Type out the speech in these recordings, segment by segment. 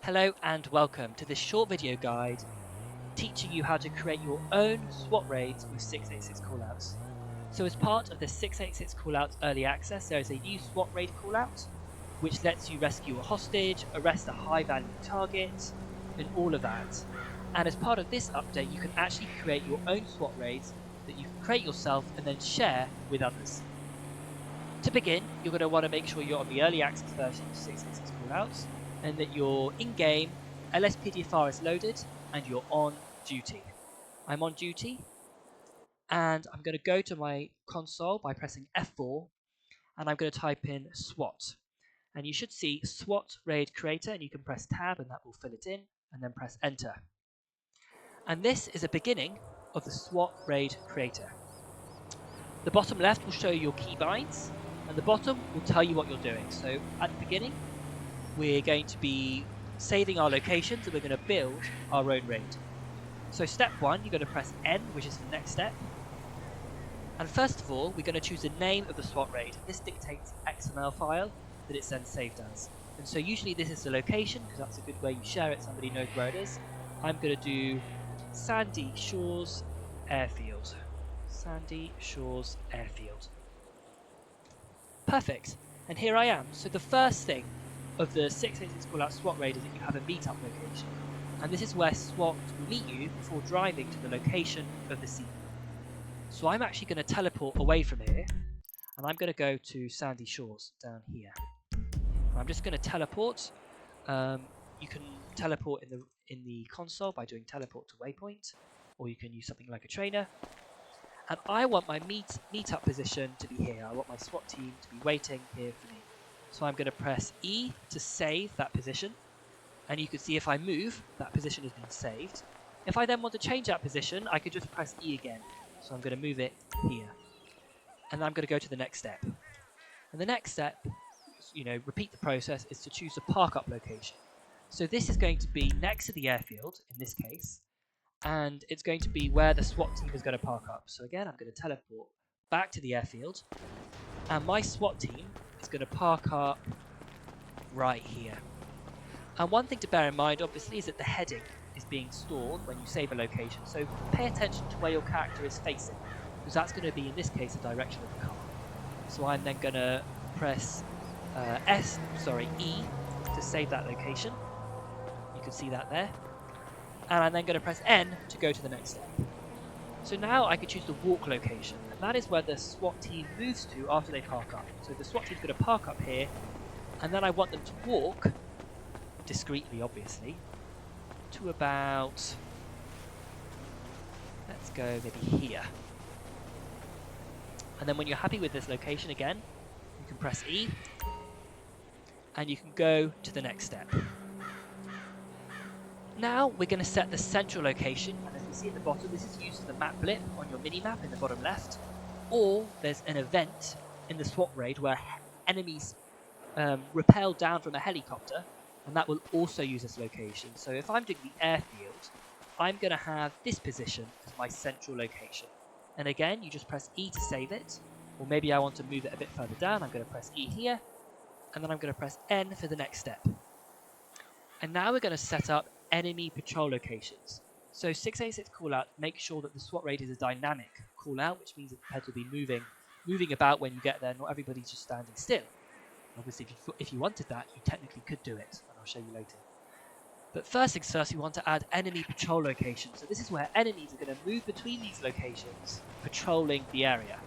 Hello and welcome to this short video guide teaching you how to create your own SWAT raids with 686 callouts. So as part of the 686 callouts early access, there is a new SWAT raid callout which lets you rescue a hostage, arrest a high value target, and all of that. And as part of this update, you can actually create your own SWAT raids that you can create yourself and then share with others. To begin, you're going to want to make sure you're on the early access version of 686 callouts and that your in-game LSPDFR is loaded and you're on duty. I'm on duty and I'm going to go to my console by pressing F4 and I'm going to type in SWAT. And you should see SWAT Raid Creator and you can press Tab and that will fill it in and then press Enter. And this is a beginning of the SWAT Raid Creator. The bottom left will show you your keybinds and the bottom will tell you what you're doing. So at the beginning, we're going to be saving our locations and we're going to build our own raid. So step 1, you're going to press N, which is the next step. And first of all, we're going to choose the name of the SWAT raid. This dictates the XML file that it's then saved as. And so usually this is the location, because that's a good way you share it, somebody knows where it is. I'm going to do Sandy Shores Airfield. Sandy Shores Airfield. Perfect. And here I am. So the first thing of the 686 callout SWAT raid is that you have a meetup location. And this is where SWAT will meet you before driving to the location of the scene. So I'm actually going to teleport away from here and I'm going to go to Sandy Shores down here. I'm just going to teleport. You can teleport in the console by doing teleport to waypoint, or you can use something like a trainer. And I want my meetup position to be here. I want my SWAT team to be waiting here for me. So I'm going to press E to save that position. And you can see if I move, that position has been saved. If I then want to change that position, I could just press E again. So I'm going to move it here. And I'm going to go to the next step. And the next step, repeat the process, is to choose a park up location. So this is going to be next to the airfield, in this case. And it's going to be where the SWAT team is going to park up. So again, I'm going to teleport back to the airfield. And my SWAT team is going to park up right here. And one thing to bear in mind, obviously, is that the heading is being stored when you save a location. So pay attention to where your character is facing, because that's going to be, in this case, the direction of the car. So I'm then going to press E to save that location. You can see that there. And I'm then going to press N to go to the next step. So now I can choose the walk location, and that is where the SWAT team moves to after they park up. So the SWAT team is going to park up here, and then I want them to walk discreetly, obviously, to about, let's go maybe here. And then when you're happy with this location again, you can press E, and you can go to the next step. Now we're going to set the central location, and as you see at the bottom, this is used as the map blip on your mini-map in the bottom left, or there's an event in the SWAT raid where enemies rappel down from a helicopter, and that will also use this location. So if I'm doing the airfield, I'm going to have this position as my central location. And again, you just press E to save it, or maybe I want to move it a bit further down. I'm going to press E here, and then I'm going to press N for the next step. And now we're going to set up enemy patrol locations. So 686 callout makes sure that the SWAT raid is a dynamic callout, which means that the heads will be moving about when you get there. Not everybody's just standing still. Obviously, if you wanted that, you technically could do it, and I'll show you later. But first things first, we want to add enemy patrol locations. So this is where enemies are going to move between these locations, patrolling the area.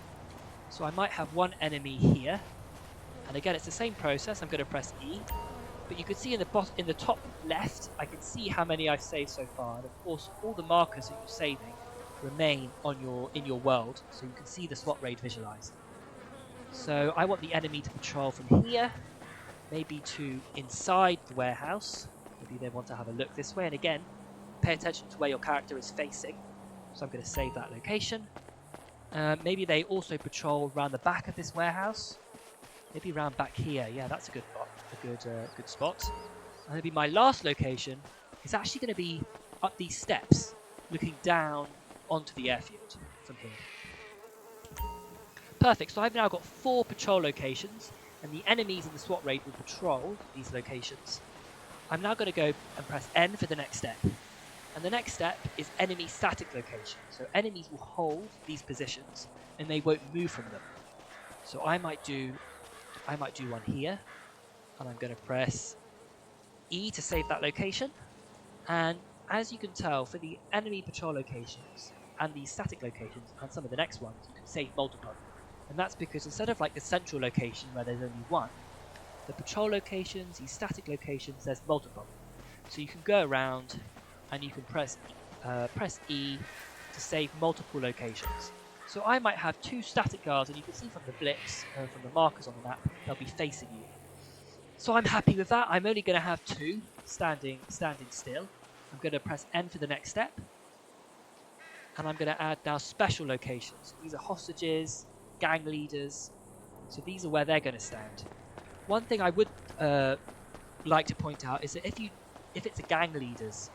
So I might have one enemy here, and again, it's the same process. I'm going to press E. But you can see in the top left, I can see how many I've saved so far. And of course, all the markers that you're saving remain in your world, so you can see the SWAT raid visualized. So I want the enemy to patrol from here, maybe to inside the warehouse. Maybe they want to have a look this way. And again, pay attention to where your character is facing. So I'm going to save that location. Maybe they also patrol around the back of this warehouse. Maybe around back here. Yeah, that's a good spot. And maybe my last location is actually going to be up these steps, looking down onto the airfield from here. Perfect, so I've now got 4 patrol locations, and the enemies in the SWAT raid will patrol these locations. I'm now going to go and press N for the next step. And the next step is enemy static location. So enemies will hold these positions and they won't move from them. So I might do one here, and I'm going to press E to save that location. And as you can tell, for the enemy patrol locations and the static locations and some of the next ones, you can save multiple. And that's because instead of like the central location where there's only one, the patrol locations, the static locations, there's multiple. So you can go around and you can press E to save multiple locations. So I might have 2 static guards, and you can see from the blips, from the markers on the map, they'll be facing you. So I'm happy with that. I'm only going to have 2 standing still. I'm going to press N for the next step. And I'm going to add now special locations. These are hostages, gang leaders. So these are where they're going to stand. One thing I would like to point out is that if it's a gang leader's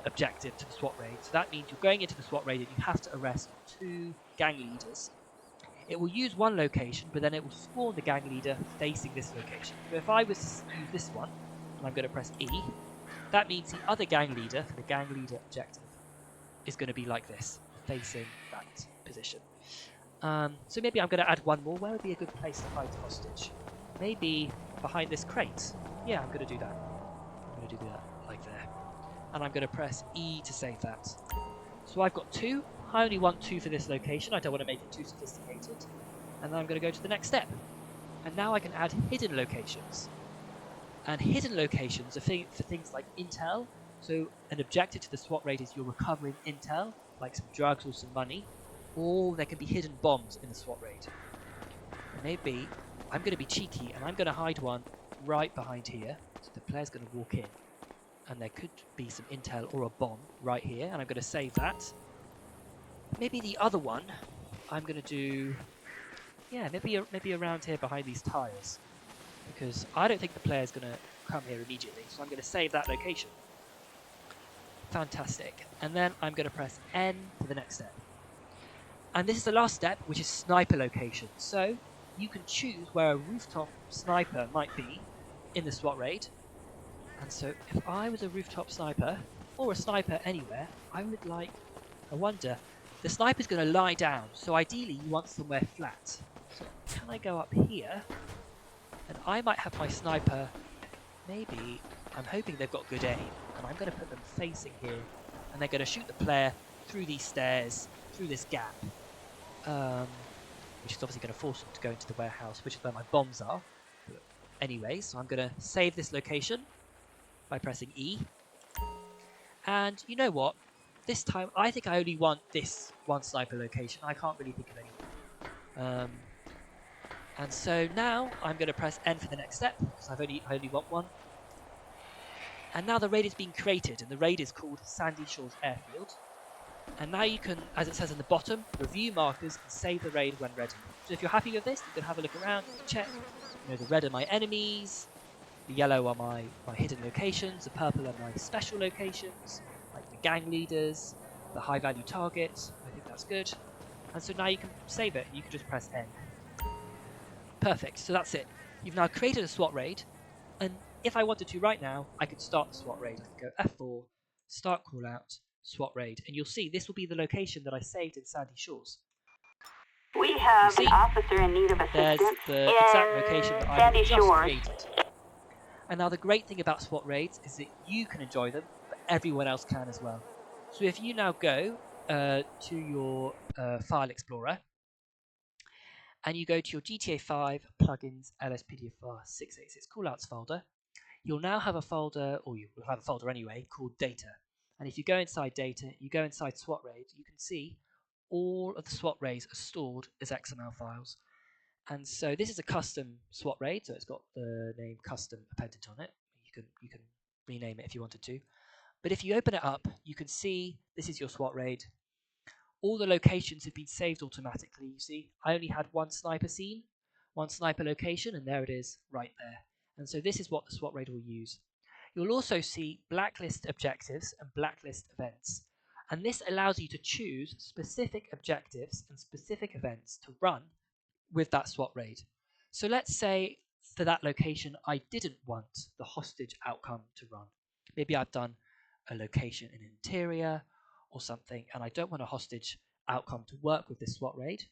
objective to the SWAT raid, so that means you're going into the SWAT raid and you have to arrest 2 gang leaders. It will use one location, but then it will spawn the gang leader facing this location. So if I was to use this one, and I'm going to press E, that means the other gang leader for the gang leader objective is going to be like this, facing that position. So maybe I'm going to add one more. Where would be a good place to hide the hostage? Maybe behind this crate. Yeah, I'm going to do that. I'm going to do that like there. And I'm going to press E to save that. So I've got 2. I only want 2 for this location. I don't want to make it too sophisticated. And then I'm going to go to the next step. And now I can add hidden locations. And hidden locations are for things like intel. So an objective to the SWAT raid is you're recovering intel, like some drugs or some money. Or there can be hidden bombs in the SWAT raid. And maybe I'm going to be cheeky and I'm going to hide one right behind here. So the player's going to walk in. And there could be some intel or a bomb right here. And I'm going to save that. Maybe the other one I'm going to do, yeah, maybe around here behind these tyres, because I don't think the player's going to come here immediately, so I'm going to save that location. Fantastic. And then I'm going to press N for the next step. And this is the last step, which is sniper location. So you can choose where a rooftop sniper might be in the SWAT raid. And so if I was a rooftop sniper, or a sniper anywhere, I wonder, the sniper's going to lie down, so ideally you want somewhere flat. So can I go up here? And I might have my sniper, maybe, I'm hoping they've got good aim, and I'm going to put them facing here, and they're going to shoot the player through these stairs, through this gap, which is obviously going to force them to go into the warehouse, which is where my bombs are. But anyway, so I'm going to save this location by pressing E. And you know what? This time, I think I only want this one sniper location. I can't really think of any. And so now I'm going to press N for the next step, because I only want one. And now the raid is being created, and the raid is called Sandy Shores Airfield. And now you can, as it says in the bottom, review markers and save the raid when ready. So if you're happy with this, you can have a look around, you can check. You know, the red are my enemies, the yellow are my hidden locations, the purple are my special locations, like the gang leaders, the high value targets. I think that's good. And so now you can save it, and you can just press N. Perfect, so that's it. You've now created a SWAT raid, and if I wanted to right now, I could start the SWAT raid. I could go F4, start callout, SWAT raid, and you'll see this will be the location that I saved in Sandy Shores. We have an officer in need of assistance. There's the exact location that I have just created. And now the great thing about SWAT raids is that you can enjoy them, but everyone else can as well. So if you now go to your file explorer, and you go to your GTA 5 plugins LSPDFR 686 callouts folder, you'll now have a folder, or you will have a folder anyway, called data. And if you go inside data, you go inside SWAT raid, you can see all of the SWAT raids are stored as XML files. And so this is a custom SWAT raid, so it's got the name custom appended on it. You can rename it if you wanted to. But if you open it up, you can see this is your SWAT raid. All the locations have been saved automatically. You see, I only had one sniper scene, one sniper location, and there it is right there. And so this is what the SWAT raid will use. You'll also see blacklist objectives and blacklist events. And this allows you to choose specific objectives and specific events to run with that SWAT raid. So let's say for that location I didn't want the hostage outcome to run. Maybe I've done a location in interior or something, and I don't want a hostage outcome to work with this SWAT raid.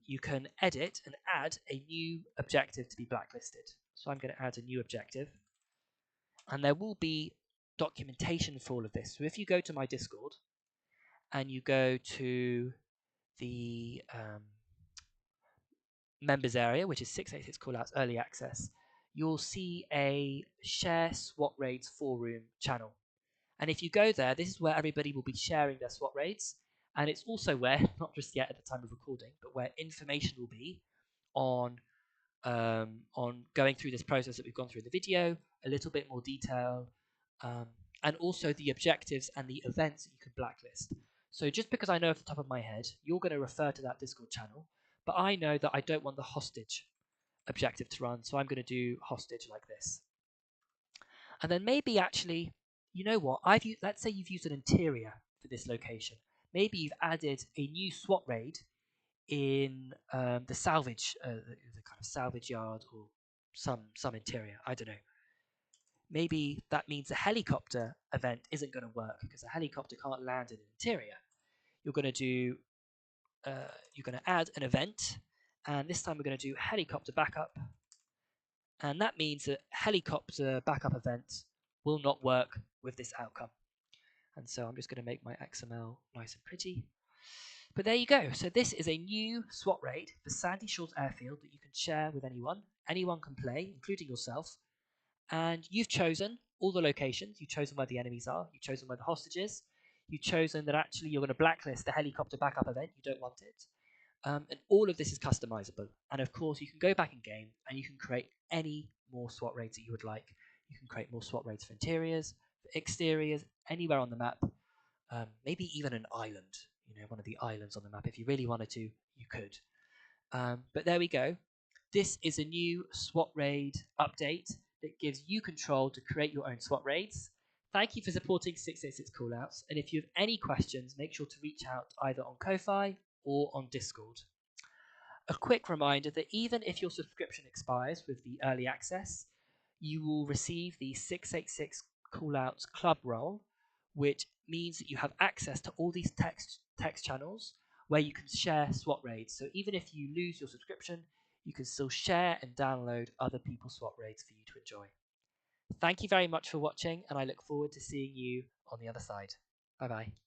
You can edit and add a new objective to be blacklisted. So I'm going to add a new objective, and there will be documentation for all of this. So if you go to my Discord and you go to the members area, which is 686 callouts early access, you'll see a share SWAT raids forum channel. And if you go there, this is where everybody will be sharing their SWAT raids. And it's also where, not just yet at the time of recording, but where information will be on going through this process that we've gone through in the video, a little bit more detail, and also the objectives and the events that you can blacklist. So just because I know off the top of my head, you're going to refer to that Discord channel, but I know that I don't want the hostage objective to run, so I'm going to do hostage like this. And then maybe actually, you know what, let's say you've used an interior for this location. Maybe you've added a new SWAT raid in the salvage, the kind of salvage yard or some interior. I don't know. Maybe that means a helicopter event isn't going to work because a helicopter can't land in an interior. You're going to add an event, and this time we're going to do helicopter backup, and that means that helicopter backup event will not work with this outcome. And so I'm just going to make my XML nice and pretty. But there you go. So this is a new SWAT raid for Sandy Shores Airfield that you can share with anyone. Anyone can play, including yourself. And you've chosen all the locations. You've chosen where the enemies are. You've chosen where the hostage is. You've chosen that actually you're going to blacklist the helicopter backup event. You don't want it. And all of this is customizable. And of course, you can go back in game and you can create any more SWAT raids that you would like. You can create more SWAT raids for interiors, for exteriors, anywhere on the map. Maybe even an island, one of the islands on the map. If you really wanted to, you could. But there we go. This is a new SWAT raid update that gives you control to create your own SWAT raids. Thank you for supporting 686 Callouts. And if you have any questions, make sure to reach out either on Ko-Fi or on Discord. A quick reminder that even if your subscription expires with the early access, you will receive the 686 Callouts Club role, which means that you have access to all these text channels where you can share SWAT raids. So even if you lose your subscription, you can still share and download other people's SWAT raids for you to enjoy. Thank you very much for watching, and I look forward to seeing you on the other side. Bye bye.